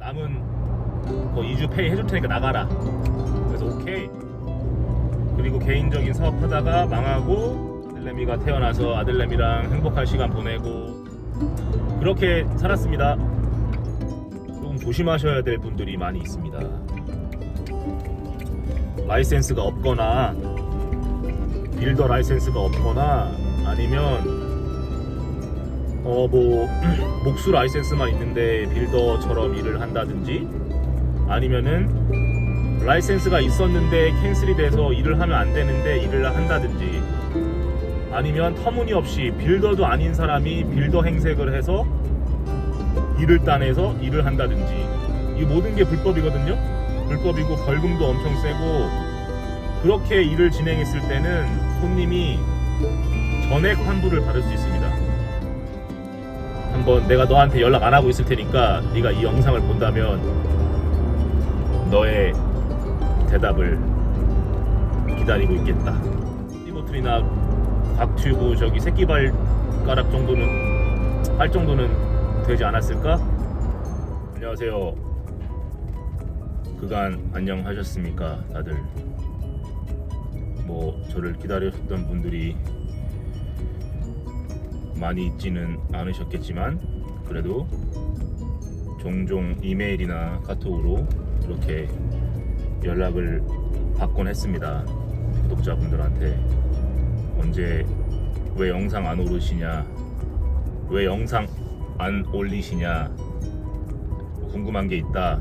남은 뭐 2주 페이 해줄 테니까 나가라. 그래서 오케이. 그리고 개인적인 사업 하다가 망하고 아들내미가 태어나서 아들내미랑 행복한 시간 보내고 그렇게 살았습니다. 조금 조심하셔야 될 분들이 많이 있습니다. 라이센스가 없거나 빌더 라이센스가 없거나 아니면 목수 라이센스만 있는데 빌더처럼 일을 한다든지 아니면은 라이센스가 있었는데 캔슬이 돼서 일을 하면 안 되는데 일을 한다든지 아니면 터무니없이 빌더도 아닌 사람이 빌더 행색을 해서 일을 따내서 일을 한다든지 이 모든 게 불법이거든요. 불법이고 벌금도 엄청 세고 그렇게 일을 진행했을 때는 손님이 전액 환불을 받을 수 있습니다. 한번 내가 너한테 연락 안 하고 있을 테니까 네가 이 영상을 본다면 너의 대답을 기다리고 있겠다. 티보틀이나 곽튜브 저기 새끼발가락 정도는 할 정도는 되지 않았을까? 안녕하세요. 그간 안녕하셨습니까 다들. 뭐 저를 기다리셨던 분들이 많이 있지는 않으셨겠지만 그래도 종종 이메일이나 카톡으로 이렇게 연락을 받곤 했습니다. 구독자분들한테 언제 왜 영상 안 오르시냐, 왜 영상 안 올리시냐, 궁금한 게 있다,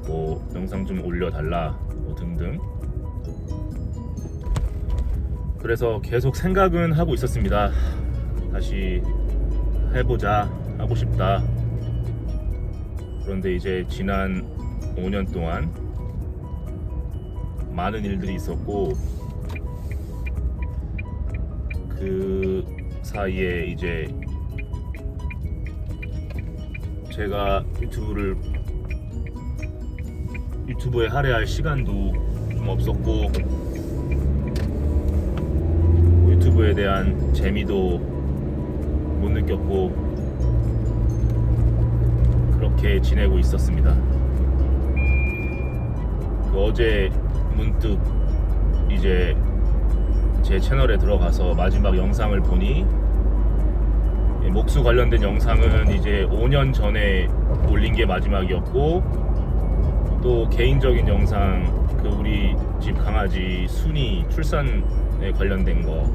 뭐 영상 좀 올려달라, 뭐 등등. 그래서 계속 생각은 하고 있었습니다. 다시 해보자, 하고 싶다. 그런데 이제 지난 5년 동안 많은 일들이 있었고 그 사이에 이제 제가 유튜브에 할애할 시간도 좀 없었고 유튜브에 대한 재미도 못 느꼈고 그렇게 지내고 있었습니다. 어제 문득 이제 제 채널에 들어가서 마지막 영상을 보니 목수 관련된 영상은 이제 5년 전에 올린 게 마지막이었고 또 개인적인 영상 그 우리 집 강아지 순이 출산에 관련된 거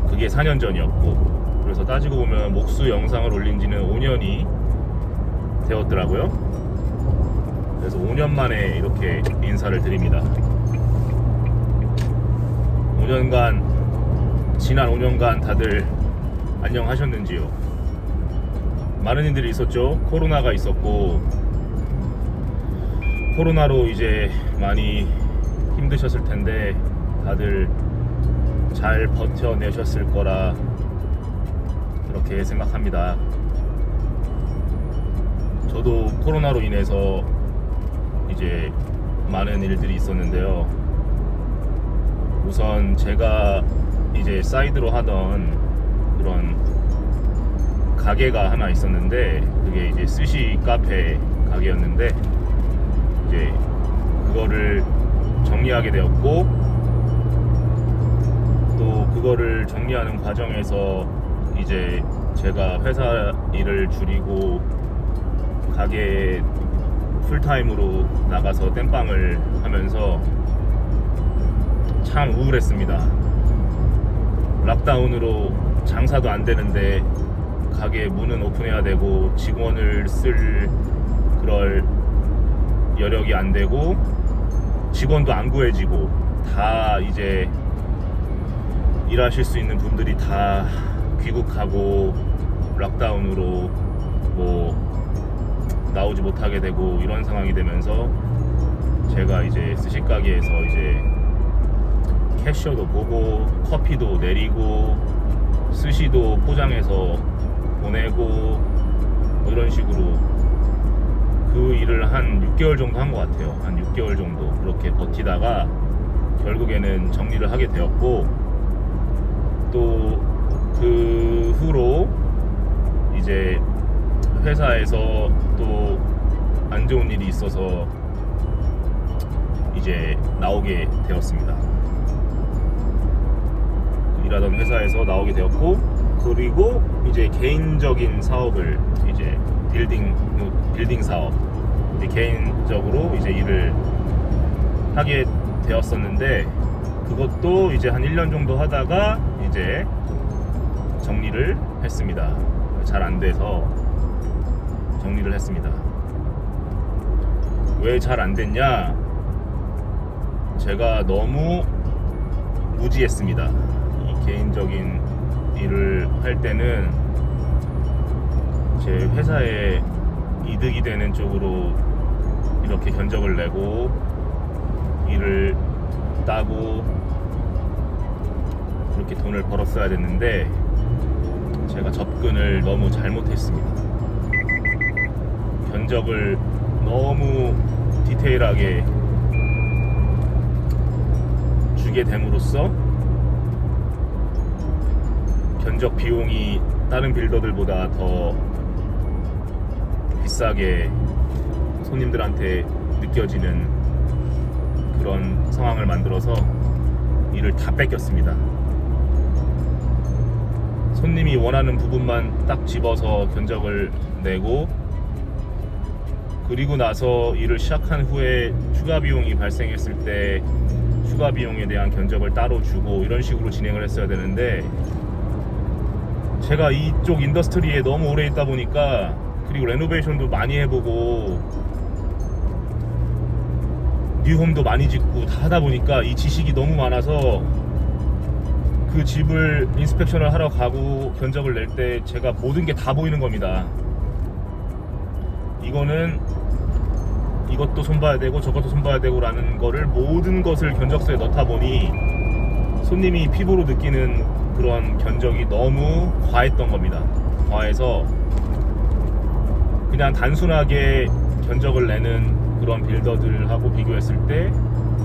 그게 4년 전이었고 그래서 따지고 보면 목수 영상을 올린 지는 5년이 되었더라고요. 그래서 5년 만에 이렇게 인사를 드립니다. 지난 5년간 다들 안녕하셨는지요? 많은 일들이 있었죠. 코로나가 있었고 코로나로 이제 많이 힘드셨을 텐데 다들 잘 버텨내셨을 거라 그렇게 생각합니다. 저도 코로나로 인해서 이제 많은 일들이 있었는데요. 우선 제가 이제 사이드로 하던 그런 가게가 하나 있었는데 그게 이제 스시 카페 가게였는데 이제 그거를 정리하게 되었고 또 그거를 정리하는 과정에서 이제 제가 회사 일을 줄이고 가게에 풀타임으로 나가서 땜빵을 하면서 참 우울했습니다. 락다운으로 장사도 안 되는데 가게 문은 오픈해야 되고 직원을 쓸 그럴 여력이 안 되고 직원도 안 구해지고 다 이제 일하실 수 있는 분들이 다 귀국하고 락다운으로 뭐 나오지 못하게 되고 이런 상황이 되면서 제가 이제 스시 가게에서 이제 캐셔도 보고 커피도 내리고 스시도 포장해서 보내고 이런 식으로 그 일을 한 6개월 정도 한 것 같아요. 한 6개월 정도 그렇게 버티다가 결국에는 정리를 하게 되었고 또 그 후로 이제 회사에서 또 좋은 일이 있어서 이제 나오게 되었습니다. 일하던 회사에서 나오게 되었고, 그리고 이제 개인적인 사업을 이제 빌딩 사업 이제 개인적으로 이제 일을 하게 되었었는데, 그것도 이제 한 1년 정도 하다가 이제 정리를 했습니다. 잘 안 돼서 정리를 했습니다. 왜 잘 안 됐냐? 제가 너무 무지했습니다. 이 개인적인 일을 할 때는 제 회사에 이득이 되는 쪽으로 이렇게 견적을 내고 일을 따고 그렇게 돈을 벌었어야 됐는데, 제가 접근을 너무 잘못했습니다. 견적을 너무 디테일하게 주게 됨으로써 견적 비용이 다른 빌더들보다 더 비싸게 손님들한테 느껴지는 그런 상황을 만들어서 일을 다 뺏겼습니다. 손님이 원하는 부분만 딱 집어서 견적을 내고, 그리고 나서 일을 시작한 후에 추가 비용이 발생했을 때 추가 비용에 대한 견적을 따로 주고 이런 식으로 진행을 했어야 되는데, 제가 이쪽 인더스트리에 너무 오래 있다 보니까, 그리고 레노베이션도 많이 해보고 뉴홈도 많이 짓고 다 하다 보니까 이 지식이 너무 많아서 그 집을 인스펙션을 하러 가고 견적을 낼 때 제가 모든 게 다 보이는 겁니다. 이것도 손봐야 되고 저것도 손봐야 되고 라는 거를 모든 것을 견적서에 넣다 보니 손님이 피부로 느끼는 그런 견적이 너무 과했던 겁니다. 과해서 그냥 단순하게 견적을 내는 그런 빌더들하고 비교했을 때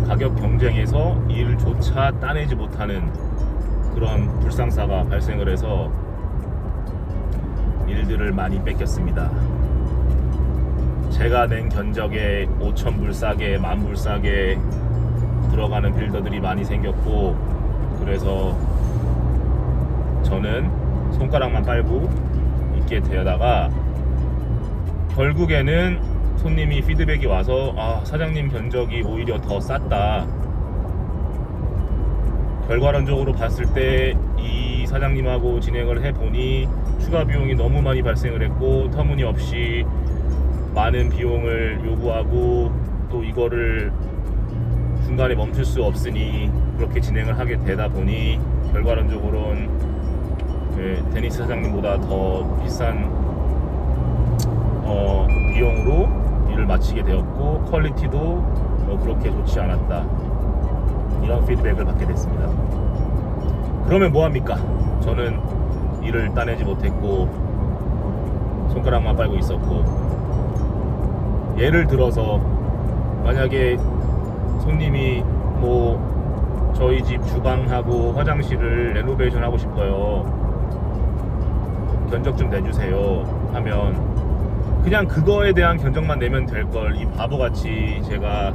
가격 경쟁에서 일조차 따내지 못하는 그런 불상사가 발생을 해서 일들을 많이 뺏겼습니다. 제가 낸 견적에 5,000불 싸게, 10,000불 싸게 들어가는 빌더들이 많이 생겼고, 그래서 저는 손가락만 빨고 있게 되다가 결국에는 손님이 피드백이 와서 사장님 견적이 오히려 더 쌌다. 결과론적으로 봤을 때 이 사장님하고 진행을 해보니 추가 비용이 너무 많이 발생을 했고 터무니없이 많은 비용을 요구하고, 또 이거를 중간에 멈출 수 없으니 그렇게 진행을 하게 되다 보니 결과론적으로는 데니스 사장님보다 더 비싼 비용으로 일을 마치게 되었고, 퀄리티도 그렇게 좋지 않았다, 이런 피드백을 받게 됐습니다. 그러면 뭐합니까? 저는 일을 따내지 못했고 손가락만 빨고 있었고, 예를 들어서 만약에 손님이 저희 집 주방하고 화장실을 레노베이션 하고 싶어요, 견적 좀 내주세요 하면 그냥 그거에 대한 견적만 내면 될걸, 이 바보같이 제가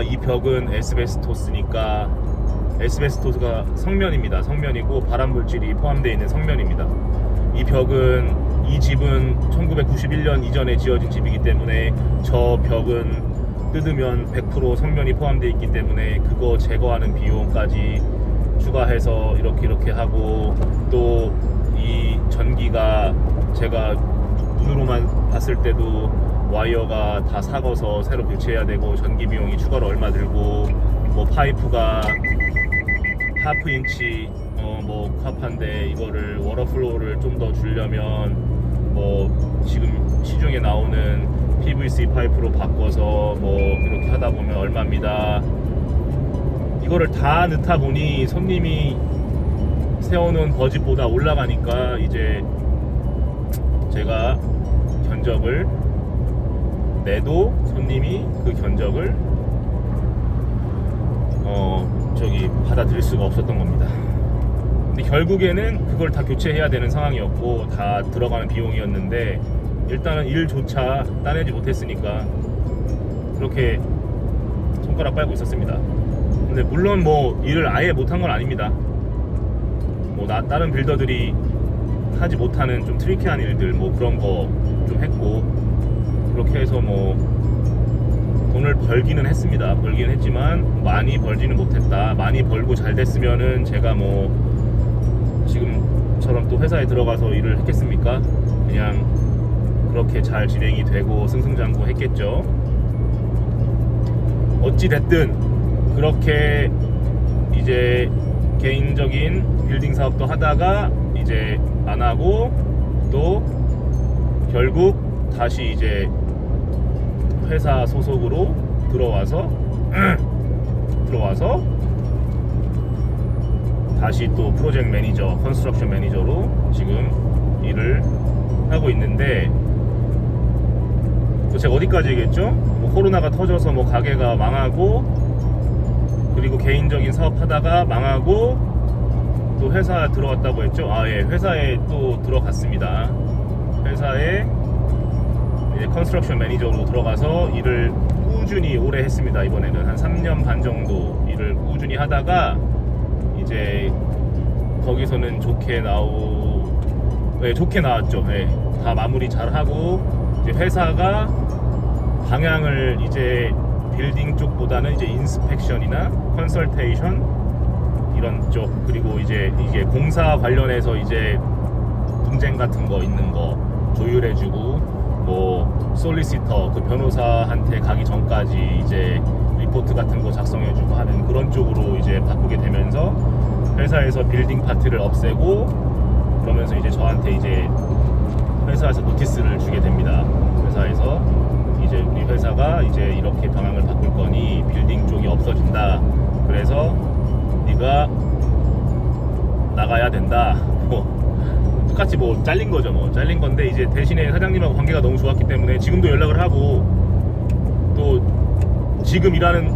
이 벽은 에스베스토스니까, 에스베스토스가 성면입니다. 성면이고 발암물질이 포함되어 있는 성면입니다. 이 집은 1991년 이전에 지어진 집이기 때문에 저 벽은 뜯으면 100% 성면이 포함되어 있기 때문에 그거 제거하는 비용까지 추가해서 이렇게 하고, 또 이 전기가 제가 눈으로만 봤을 때도 와이어가 다 삭아서 새로 교체해야 되고 전기 비용이 추가로 얼마 들고, 파이프가 하프 인치 캅한데 이거를 워터플로우를 좀 더 주려면 지금 시중에 나오는 PVC 파이프로 바꿔서 이렇게 하다 보면 얼마입니다. 이거를 다 넣다 보니 손님이 세워놓은 버짓보다 올라가니까 이제 제가 견적을 내도 손님이 그 견적을 받아들일 수가 없었던 겁니다. 근데 결국에는 그걸 다 교체해야 되는 상황이었고 다 들어가는 비용이었는데, 일단은 일조차 따내지 못했으니까 그렇게 손가락 빨고 있었습니다. 근데 물론 뭐 일을 아예 못한 건 아닙니다. 뭐 다른 빌더들이 하지 못하는 좀 트리키한 일들 뭐 그런 거 좀 했고, 그렇게 해서 뭐 돈을 벌기는 했습니다. 벌기는 했지만 많이 벌지는 못했다. 많이 벌고 잘 됐으면은 제가 뭐 지금처럼 또 회사에 들어가서 일을 했겠습니까? 그냥 그렇게 잘 진행이 되고 승승장구했겠죠. 어찌 됐든 그렇게 이제 개인적인 빌딩 사업도 하다가 이제 안 하고, 또 결국 다시 이제 회사 소속으로 들어와서 다시 또 프로젝트 매니저, 컨스트럭션 매니저로 지금 일을 하고 있는데, 또 제가 어디까지 얘기했죠? 뭐 코로나가 터져서 뭐 가게가 망하고, 그리고 개인적인 사업 하다가 망하고, 또 회사 들어갔다고 했죠? 예, 회사에 또 들어갔습니다. 회사에 이제 컨스트럭션 매니저로 들어가서 일을 꾸준히 오래 했습니다. 이번에는 한 3년 반 정도 일을 꾸준히 하다가 이제 거기서는 좋게 나왔죠. 네, 다 마무리 잘 하고, 이제 회사가 방향을 이제 빌딩 쪽보다는 이제 인스펙션이나 컨설테이션 이런 쪽, 그리고 이제 이게 공사 관련해서 이제 분쟁 같은 거 있는 거 조율해주고, 뭐 솔리시터 그 변호사한테 가기 전까지 이제 리포트 같은 거 작성해주고 하는 그런 쪽으로 이제 바꾸게 되면서 회사에서 빌딩 파트를 없애고, 그러면서 이제 저한테 이제 회사에서 노티스를 주게 됩니다. 회사에서 이제 우리 회사가 이제 이렇게 방향을 바꿀 거니 빌딩 쪽이 없어진다. 그래서 네가 나가야 된다. 뭐 똑같이 뭐 잘린 거죠. 뭐 잘린 건데, 이제 대신에 사장님하고 관계가 너무 좋았기 때문에 지금도 연락을 하고, 또 지금 일하는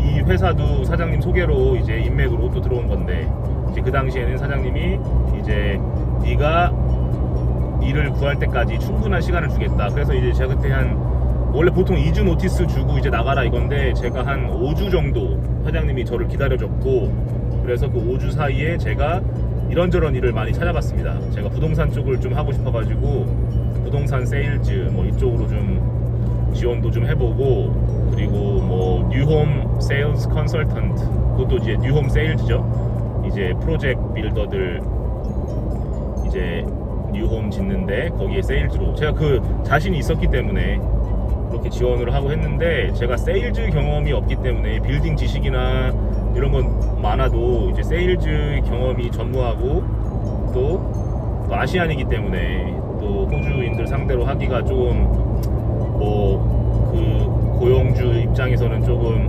이 회사도 사장님 소개로 이제 인맥으로 또 들어온 건데, 이제 그 당시에는 사장님이 이제 네가 일을 구할 때까지 충분한 시간을 주겠다. 그래서 이제 제가 그때 원래 보통 2주 노티스 주고 이제 나가라 이건데, 제가 한 5주 정도 사장님이 저를 기다려줬고, 그래서 그 5주 사이에 제가 이런저런 일을 많이 찾아봤습니다. 제가 부동산 쪽을 좀 하고 싶어가지고 부동산 세일즈 뭐 이쪽으로 좀 지원도 좀 해보고, 그리고 뭐 뉴홈 세일즈 컨설턴트, 그것도 이제 뉴홈 세일즈죠. 이제 프로젝트 빌더들 이제 뉴홈 짓는데 거기에 세일즈로 제가 그 자신이 있었기 때문에 그렇게 지원을 하고 했는데, 제가 세일즈 경험이 없기 때문에 빌딩 지식이나 이런 건 많아도 이제 세일즈 경험이 전무하고, 또 아시안이기 때문에 또 호주인들 상대로 하기가 조금 뭐 그 고용주 입장에서는 조금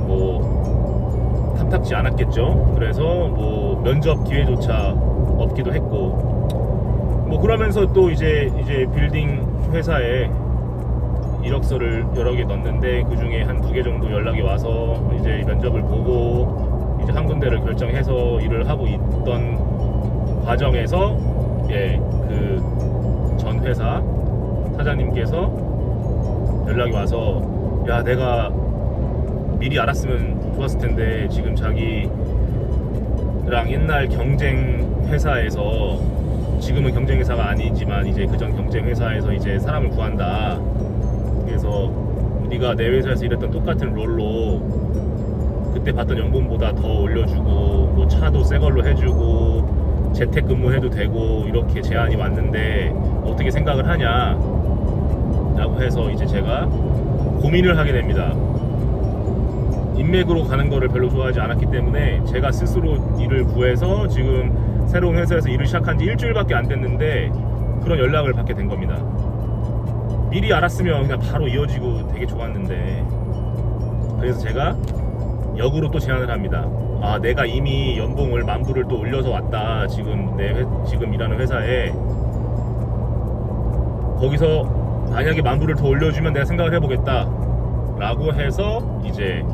뭐 탐탁지 않았겠죠. 그래서 뭐 면접 기회조차 없기도 했고, 뭐 그러면서 또 이제 빌딩 회사에 이력서를 여러 개 넣었는데, 그 중에 한 2개 정도 연락이 와서 이제 면접을 보고 이제 한 군데를 결정해서 일을 하고 있던 과정에서 그 전 회사 사장님께서 연락이 와서, 야, 내가 미리 알았으면 좋았을 텐데 지금 자기랑 옛날 경쟁 회사에서, 지금은 경쟁 회사가 아니지만 이제 그전 경쟁 회사에서 이제 사람을 구한다. 그래서 네가 내 회사에서 일했던 똑같은 롤로 그때 받던 연봉보다 더 올려주고, 뭐 차도 새 걸로 해주고, 재택근무해도 되고, 이렇게 제안이 왔는데 어떻게 생각을 하냐 라고 해서 이제 제가 고민을 하게 됩니다. 인맥으로 가는 거를 별로 좋아하지 않았기 때문에 제가 스스로 일을 구해서 지금 새로운 회사에서 일을 시작한 지 일주일밖에 안 됐는데 그런 연락을 받게 된 겁니다. 미리 알았으면 그냥 바로 이어지고 되게 좋았는데, 그래서 제가 역으로 또 제안을 합니다. 아, 내가 이미 연봉을 10,000불을 또 올려서 왔다. 지금 지금 일하는 회사에. 거기서 만약에 10,000불을 더 올려주면 내가 생각을 해보겠다 라고 해서 이제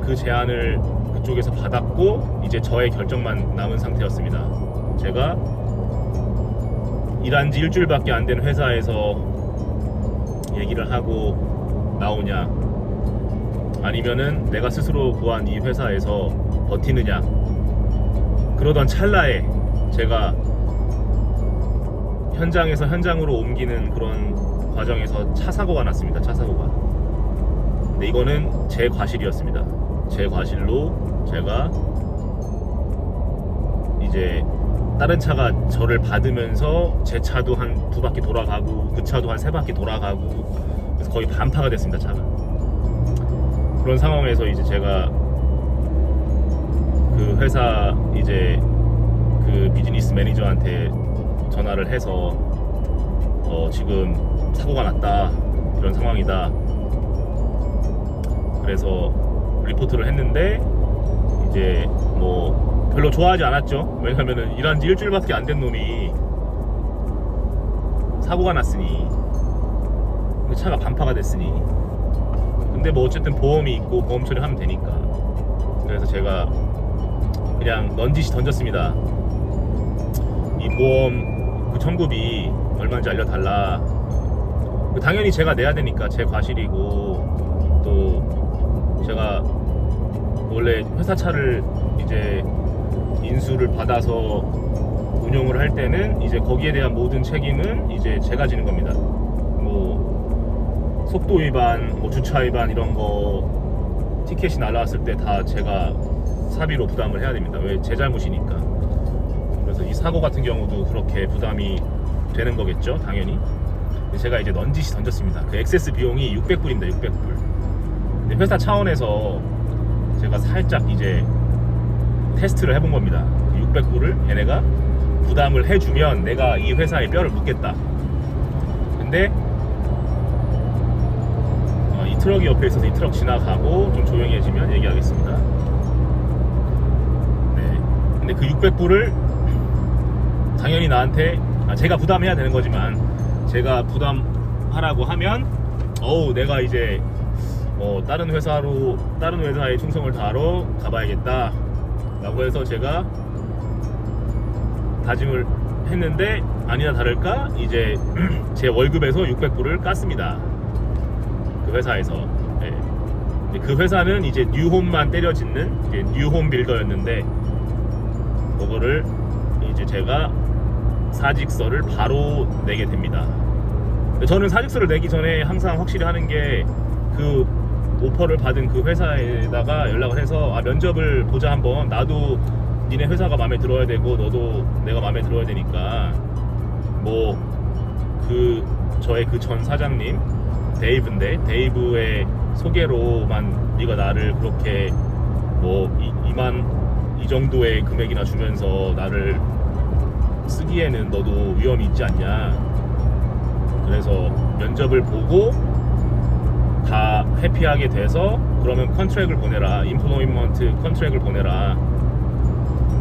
그 제안을 그쪽에서 받았고, 이제 저의 결정만 남은 상태였습니다. 제가 일한 지 일주일밖에 안 된 회사에서 얘기를 하고 나오냐, 아니면은 내가 스스로 구한 이 회사에서 버티느냐. 그러던 찰나에 제가 현장에서 현장으로 옮기는 그런 과정에서 차 사고가 났습니다. 차 사고가. 근데 이거는 제 과실이었습니다. 제 과실로 제가 이제 다른 차가 저를 받으면서 제 차도 한 2바퀴 돌아가고 그 차도 한 3바퀴 돌아가고, 그래서 거의 반파가 됐습니다, 차가. 그런 상황에서 이제 제가 그 회사 이제 그 비즈니스 매니저한테 전화를 해서 지금 사고가 났다, 이런 상황이다. 그래서 리포트를 했는데 이제 뭐 별로 좋아하지 않았죠. 왜냐면은 일한 지 일주일밖에 안 된 놈이 사고가 났으니, 차가 반파가 됐으니. 근데 뭐 어쨌든 보험이 있고 보험 처리하면 되니까. 그래서 제가 그냥 넌지시 던졌습니다. 이 보험 그 청구비 얼마인지 알려달라. 당연히 제가 내야 되니까 제 과실이고, 또 제가 원래 회사 차를 이제 인수를 받아서 운용을 할 때는 이제 거기에 대한 모든 책임은 이제 제가 지는 겁니다. 뭐 속도 위반, 뭐 주차 위반 이런 거 티켓이 날라왔을 때 다 제가 사비로 부담을 해야 됩니다. 왜? 제 잘못이니까. 그래서 이 사고 같은 경우도 그렇게 부담이 되는 거겠죠, 당연히. 제가 이제 넌지시 던졌습니다. 그 액세스 비용이 600불입니다. 600불. 근데 회사 차원에서 제가 살짝 이제 테스트를 해본 겁니다. 600불을 얘네가 부담을 해주면 내가 이 회사에 뼈를 묻겠다. 근데 이 트럭이 옆에 있어서 이 트럭 지나가고 좀 조용해지면 얘기하겠습니다. 네. 근데 그 600불을 당연히 나한테 제가 부담해야 되는 거지만, 제가 부담하라고 하면 내가 이제 다른 회사에 충성을 다하러 가봐야겠다 라고 해서 제가 다짐을 했는데, 아니나 다를까 이제 제 월급에서 600불을 깠습니다, 그 회사에서. 네. 그 회사는 이제 뉴홈만 때려짓는 이제 뉴홈 빌더였는데, 그거를 이제 제가 사직서를 바로 내게 됩니다. 저는 사직서를 내기 전에 항상 확실히 하는 게, 그 오퍼를 받은 그 회사에다가 연락을 해서 면접을 보자 한번. 나도 니네 회사가 마음에 들어야 되고 너도 내가 마음에 들어야 되니까 뭐 저의 그 전 사장님 데이브인데, 데이브의 소개로만 네가 나를 그렇게 뭐 2만 이 정도의 금액이나 주면서 나를 쓰기에는 너도 위험이 있지 않냐. 그래서 면접을 보고 다 해피하게 돼서 그러면 컨트랙을 보내라, 인플로이먼트 컨트랙을 보내라.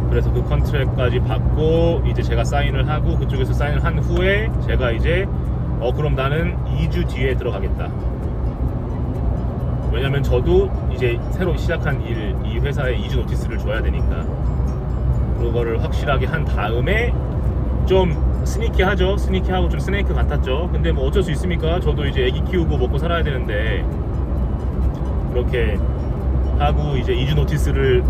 그래서 그 컨트랙까지 받고 이제 제가 사인을 하고 그쪽에서 사인을 한 후에 제가 이제 그럼 나는 2주 뒤에 들어가겠다. 왜냐면 저도 이제 새로 시작한 이 회사에 2주 노티스를 줘야 되니까. 그거를 확실하게 한 다음에, 좀 스니키하죠. 스니키하고 좀 스네이크 같았죠. 근데 뭐 어쩔 수 있습니까? 저도 이제 애기 키우고 먹고 살아야 되는데, 그렇게 하고 이제 2주 노티스를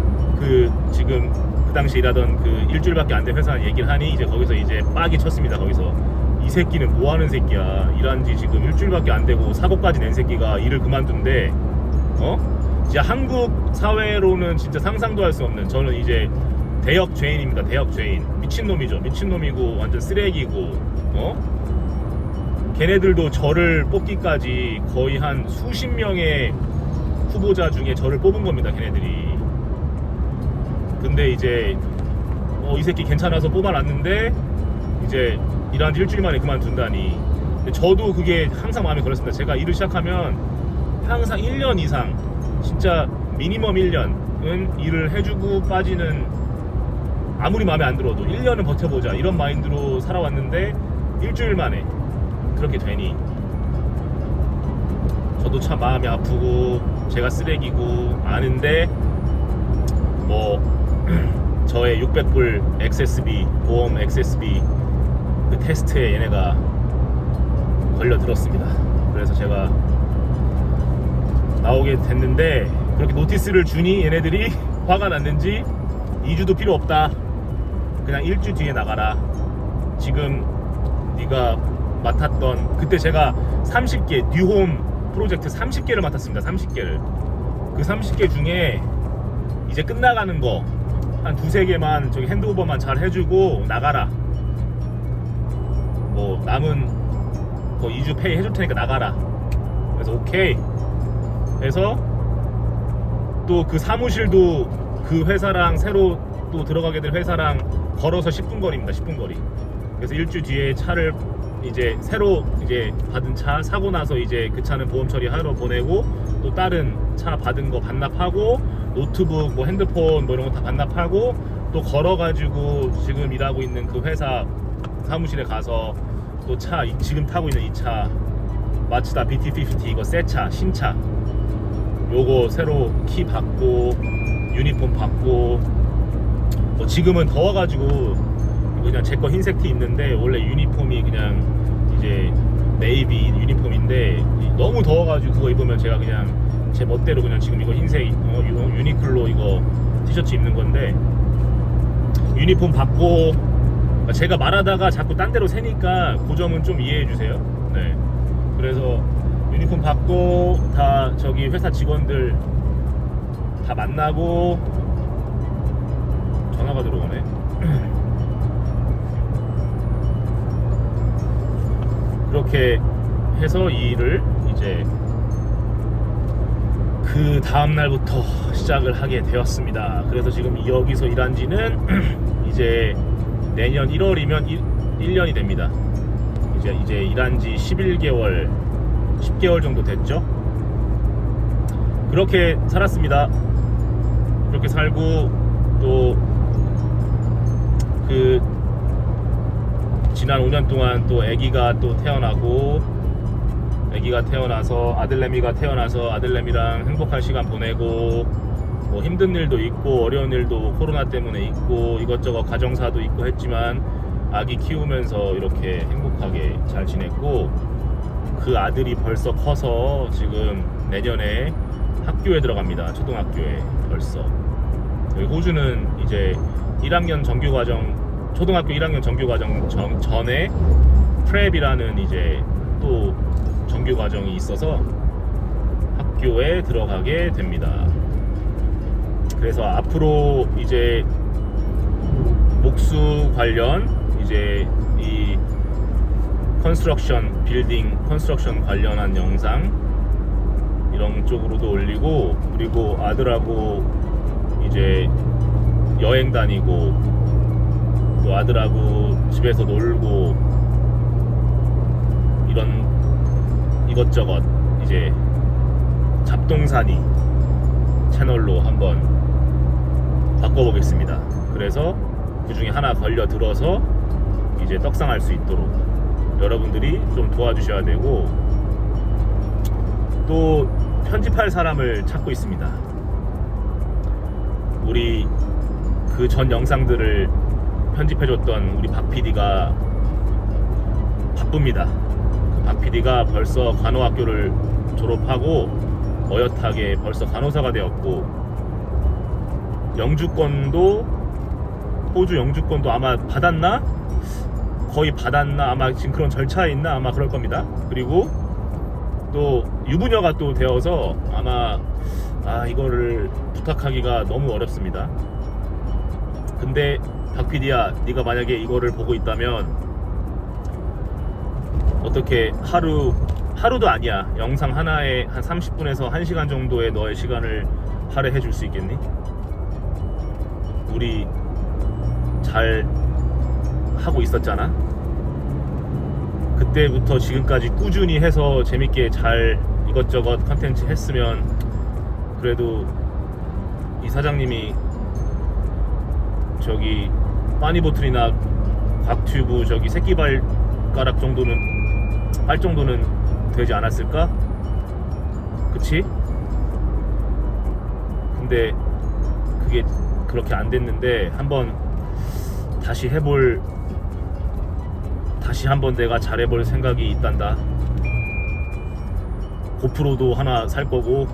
지금 그 당시 일하던 그 일주일밖에 안 된 회사 얘기를 하니, 이제 거기서 이제 빡이 쳤습니다. 거기서 이 새끼는 뭐 하는 새끼야. 일한 지 지금 일주일밖에 안 되고 사고까지 낸 새끼가 일을 그만둔대. 진짜 한국 사회로는 진짜 상상도 할 수 없는, 저는 이제 대역 죄인입니다. 대역 죄인. 미친놈이죠. 미친놈이고 완전 쓰레기고. 걔네들도 저를 뽑기까지 거의 한 수십 명의 후보자 중에 저를 뽑은 겁니다, 걔네들이. 근데 이제 이 새끼 괜찮아서 뽑아놨는데 이제 일한 지 일주일 만에 그만둔다니. 근데 저도 그게 항상 마음에 걸렸습니다. 제가 일을 시작하면 항상 1년 이상, 진짜 미니멈 1년은 일을 해주고 빠지는, 아무리 마음에 안 들어도 1년은 버텨보자 이런 마인드로 살아왔는데, 일주일 만에 그렇게 되니 저도 참 마음이 아프고 제가 쓰레기고 아는데, 뭐 저의 600불 액세스비, 보험 액세스비 그 테스트에 얘네가 걸려들었습니다. 그래서 제가 나오게 됐는데, 그렇게 노티스를 주니 얘네들이 화가 났는지 2주도 필요 없다, 그냥 1주 뒤에 나가라. 지금 네가 맡았던, 그때 제가 30개 뉴홈 프로젝트 30개를 맡았습니다. 30개를. 그 30개 중에 이제 끝나가는 거 한 두세 개만 저기 핸드오버만 잘 해주고 나가라. 뭐 남은 거 2주 페이 해줄 테니까 나가라. 그래서 오케이. 그래서 또 그 사무실도 그 회사랑 새로 또 들어가게 될 회사랑 걸어서 10분 거리입니다. 10분 거리. 그래서 1주 뒤에 차를 이제 새로 이제 받은 차 사고 나서 이제 그 차는 보험 처리하러 보내고, 또 다른 차 받은 거 반납하고, 노트북 뭐 핸드폰 뭐 이런 거 다 반납하고, 또 걸어가지고 지금 일하고 있는 그 회사 사무실에 가서 또 차, 지금 타고 있는 이 차 마츠다 BT50 이거 새 차, 신차, 요거 새로 키 받고 유니폼 받고, 뭐 지금은 더워가지고 그냥 제 거 흰색 티 입는데, 원래 유니폼이 그냥 이제 네이비 유니폼인데 너무 더워가지고 그거 입으면 제가 그냥 제 멋대로 그냥 지금 이거 흰색 유니클로 이거 티셔츠 입는 건데, 유니폼 받고, 제가 말하다가 자꾸 딴 데로 새니까 그 점은 좀 이해해 주세요. 네. 그래서 유니폼 받고 다 저기 회사 직원들 다 만나고, 전화가 들어오네. 그렇게 해서 이 일을 이제 그 다음 날부터 시작을 하게 되었습니다. 그래서 지금 여기서 일한 지는 이제 내년 1월이면 1년이 됩니다. 이제 일한 지 10개월 정도 됐죠. 그렇게 살았습니다. 그렇게 살고, 또 그 지난 5년 동안 또 아기가 또 태어나고, 아기가 태어나서 아들내미가 태어나서 아들내미랑 행복한 시간 보내고, 뭐 힘든 일도 있고 어려운 일도 코로나 때문에 있고 이것저것 가정사도 있고 했지만, 아기 키우면서 이렇게 행복하게 잘 지냈고, 그 아들이 벌써 커서 지금 내년에 학교에 들어갑니다. 초등학교에 벌써. 여기 호주는 이제 1학년 정규과정, 초등학교 1학년 정규과정 전에 프랩이라는 이제 또 정규과정이 있어서 학교에 들어가게 됩니다. 그래서 앞으로 이제 목수 관련, 이제 이 컨스트럭션, 빌딩 컨스트럭션 관련한 영상 이런 쪽으로도 올리고, 그리고 아들하고 이제 여행 다니고, 또 아들하고 집에서 놀고, 이런 이것저것 이제 잡동사니 채널로 한번 바꿔보겠습니다. 그래서 그 중에 하나 걸려 들어서 이제 떡상할 수 있도록 여러분들이 좀 도와주셔야 되고, 또 편집할 사람을 찾고 있습니다. 우리 그 전 영상들을 편집해줬던 우리 박 PD가 바쁩니다. 그 박 PD가 벌써 간호학교를 졸업하고 어엿하게 벌써 간호사가 되었고, 영주권도, 호주 영주권도 아마 받았나? 거의 받았나? 아마 지금 그런 절차에 있나? 아마 그럴 겁니다. 그리고 또 유부녀가 또 되어서 아마 이거를 부탁하기가 너무 어렵습니다. 근데 박 PD야, 네가 만약에 이거를 보고 있다면 어떻게 하루도 아니야, 영상 하나에 한 30분에서 1시간 정도의 너의 시간을 할애해 줄 수 있겠니? 우리 잘 하고 있었잖아. 그때부터 지금까지 꾸준히 해서 재밌게 잘 이것저것 컨텐츠 했으면, 그래도 이 사장님이 저기 빠니보틀이나 곽튜브 저기 새끼발가락 정도는 할 정도는 되지 않았을까? 그치? 근데 그게 그렇게 안 됐는데, 한번 다시 해볼 다시 한번 내가 잘해볼 생각이 있단다. 고프로도 하나 살 거고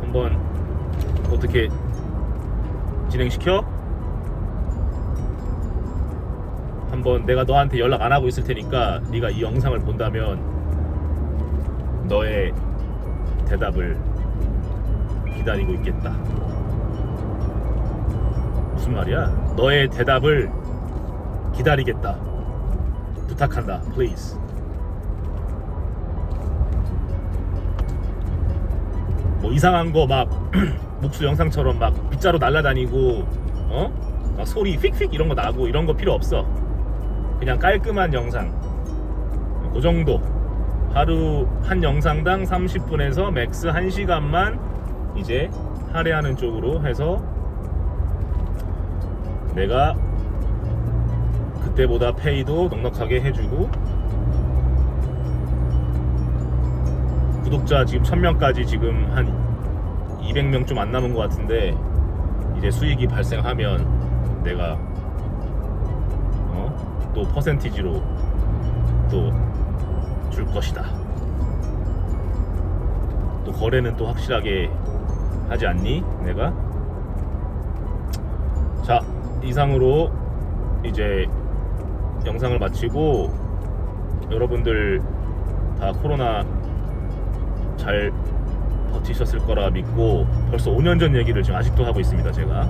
한번 어떻게 진행시켜? 한번 내가 너한테 연락 안 하고 있을 테니까 네가 이 영상을 본다면 너의 대답을 기다리고 있겠다. 무슨 말이야? 너의 대답을 기다리겠다. 부탁한다. Please. 뭐 이상한 거 막 목수 영상처럼 막 빗자루 날라다니고 막 소리 휙휙 이런 거 나고 이런 거 필요 없어. 그냥 깔끔한 영상 그 정도. 하루 한 영상당 30분에서 맥스 1시간만 이제 할애하는 쪽으로 해서 내가 그때보다 페이도 넉넉하게 해주고 구독자 지금 1000명까지 지금 한 200명 좀 안 남은 것 같은데 이제 수익이 발생하면 내가 또 퍼센티지로 또 줄 것이다. 또 거래는 또 확실하게 하지 않니? 내가? 자, 이상으로 이제 영상을 마치고 여러분들 다 코로나 잘 버티셨을 거라 믿고 벌써 5년 전 얘기를 지금 아직도 하고 있습니다. 제가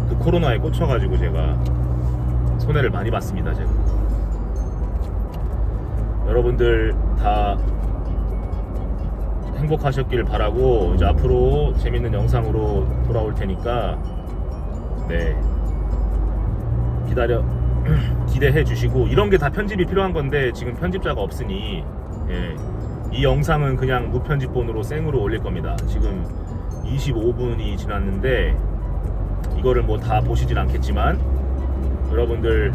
그 코로나에 꽂혀가지고 제가 손해를 많이 봤습니다. 제가 여러분들 다 행복하셨길 바라고 이제 앞으로 재밌는 영상으로 돌아올 테니까 네 기대해 주시고 이런 게 다 편집이 필요한 건데 지금 편집자가 없으니 예, 이 영상은 그냥 무편집본으로 생으로 올릴 겁니다. 지금 25분이 지났는데 이거를 뭐 다 보시진 않겠지만 여러분들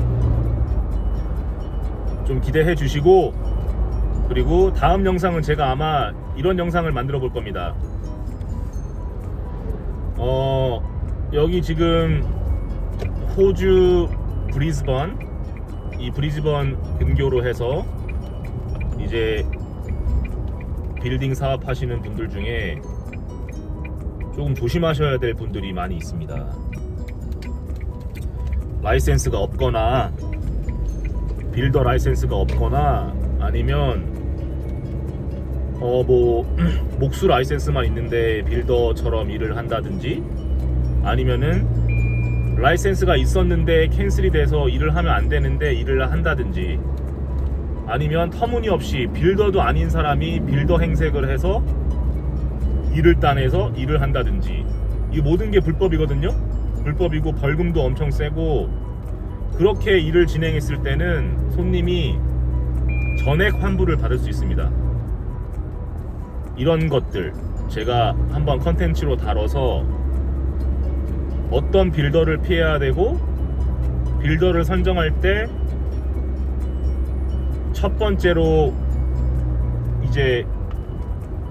좀 기대해 주시고 그리고 다음 영상은 제가 아마 이런 영상을 만들어 볼 겁니다. 여기 지금 호주 브리즈번 이 브리즈번 근교로 해서 이제 빌딩 사업 하시는 분들 중에 조금 조심하셔야 될 분들이 많이 있습니다. 라이센스가 없거나 빌더 라이센스가 없거나 아니면 뭐 목수 라이센스만 있는데 빌더처럼 일을 한다든지 아니면은 라이센스가 있었는데 캔슬이 돼서 일을 하면 안 되는데 일을 한다든지 아니면 터무니없이 빌더도 아닌 사람이 빌더 행색을 해서 일을 따내서 일을 한다든지 이 모든 게 불법이거든요. 불법이고 벌금도 엄청 세고 그렇게 일을 진행했을 때는 손님이 전액 환불을 받을 수 있습니다. 이런 것들 제가 한번 컨텐츠로 다뤄서 어떤 빌더를 피해야 되고 빌더를 선정할 때 첫 번째로 이제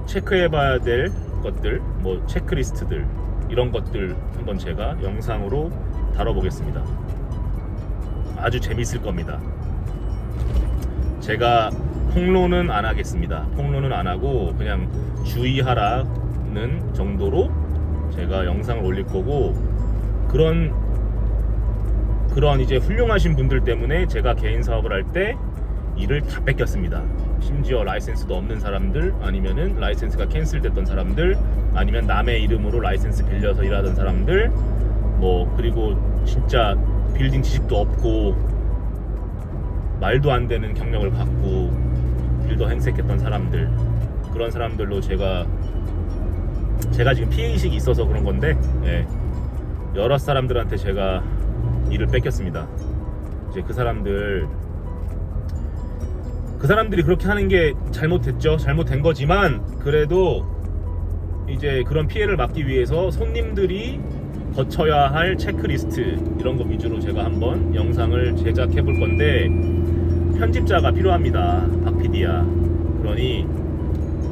체크해 봐야 될 것들 뭐 체크리스트들 이런 것들 한번 제가 영상으로 다뤄보겠습니다. 아주 재밌을 겁니다. 제가 폭로는 안 하겠습니다. 폭로는 안 하고 그냥 주의하라는 정도로 제가 영상을 올릴 거고 그런 이제 훌륭하신 분들 때문에 제가 개인 사업을 할 때 일을 다 뺏겼습니다. 심지어 라이센스도 없는 사람들 아니면은 라이센스가 캔슬됐던 사람들 아니면 남의 이름으로 라이센스 빌려서 일하던 사람들 뭐 그리고 진짜 빌딩 지식도 없고 말도 안 되는 경력을 갖고 빌더 행색했던 사람들 그런 사람들로 제가 지금 피해의식이 있어서 그런 건데 예, 여러 사람들한테 제가 일을 뺏겼습니다. 이제 그 사람들이 그렇게 하는 게 잘못됐죠. 잘못된 거지만 그래도 이제 그런 피해를 막기 위해서 손님들이 거쳐야 할 체크리스트 이런 거 위주로 제가 한번 영상을 제작해 볼 건데 편집자가 필요합니다. 박 PD야. 그러니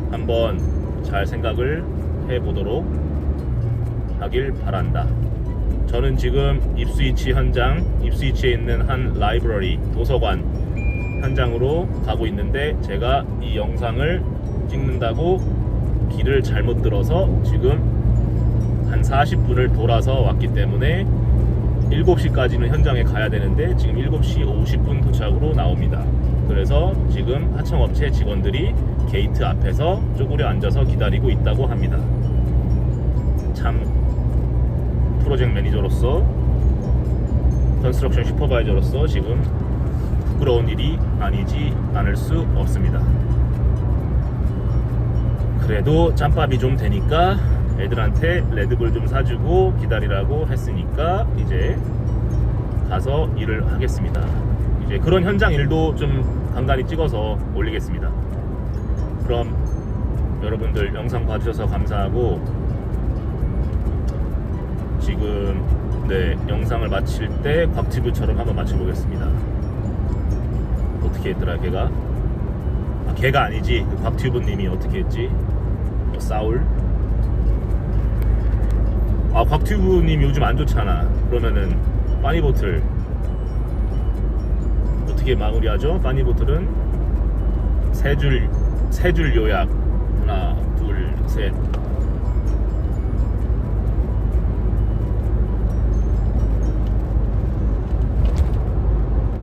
한번 잘 생각을 해 보도록 하길 바란다. 저는 지금 입스위치에 있는 한 라이브러리, 도서관 현장으로 가고 있는데, 제가 이 영상을 찍는다고 길을 잘못 들어서 지금 한 40분을 돌아서 왔기 때문에 7시까지는 현장에 가야 되는데 지금 7시 50분 도착으로 나옵니다. 그래서 지금 하청업체 직원들이 게이트 앞에서 쪼그려 앉아서 기다리고 있다고 합니다. 참 프로젝트 매니저로서, 컨스트럭션 슈퍼바이저로서 지금 부끄러운 일이 아니지 않을 수 없습니다. 그래도 짬밥이 좀 되니까 애들한테 레드불 좀 사주고 기다리라고 했으니까 이제 가서 일을 하겠습니다. 이제 그런 현장 일도 좀 간간히 찍어서 올리겠습니다. 그럼 여러분들 영상 봐주셔서 감사하고, 지금 영상을 마칠 때 곽튜브처럼 한번 마쳐보겠습니다. 어떻게 했더라 걔가? 걔가 아니지, 그 곽튜브님이 어떻게 했지? 사울? 곽튜브님 요즘 안 좋잖아. 그러면은 빠니보틀 어떻게 마무리하죠? 빠니보틀은 세 줄 요약, 하나 둘 셋